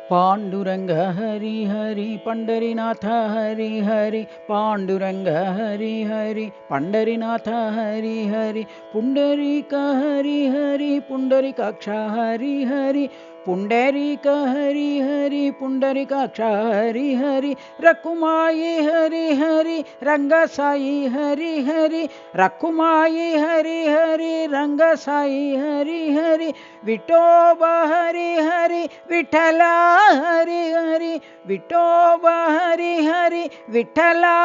पांडुरंग हरि हरि पंढरीनाथ हरि हरि पांडुरंग हरि हरि पंढरीनाथ हरि हरि पुंडरीक हरि हरि पुंडरीकाक्ष हरि हरि पुंडरीक हरि हरि पुंडरीकाक्ष हरि हरि रकुमाई हरि हरि रंगसाई हरि हरि रकुमाई हरि हरि रंगसाई हरि हरि विठोबा हरि हरि विठला हरि हरि विठोबा हरि हरि विठला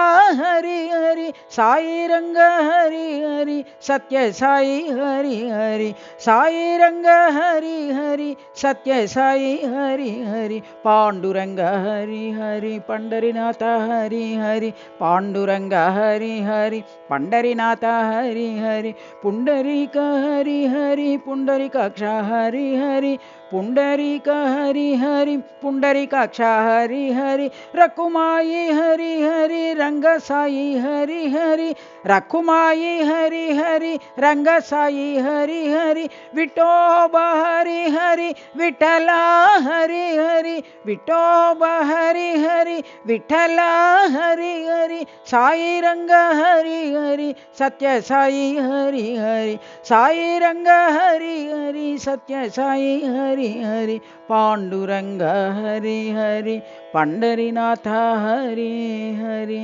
हरि हरि साई रंग हरि हरि सत्य साई हरि हरि साई रंग हरि हरि सत्य साई हरि हरि पांडुरंग हरि हरि पंढरीनाथ हरि हरि पांडुरंग हरि हरि पंढरीनाथ हरि हरि पुंडरीक हरि हरि पुंडरीकाक्ष हरि हरि पुंडरीक हरि हरि पुंडरीकाक्ष हरि हरि रकुमाई हरि हरि रंगसाई हरि हरि रकुमाई हरि हरि रंगसाई हरि हरि विठोबा हरि हरि विठला हरि हरि विठोबा हरि हरि विठला हरि हरि साई रंग हरि हरि सत्य साई हरि हरि साई रंग हरि हरि सत्य साई हरि हरि पांडुरंग हरि हरि पंढरीनाथ हरि हरि।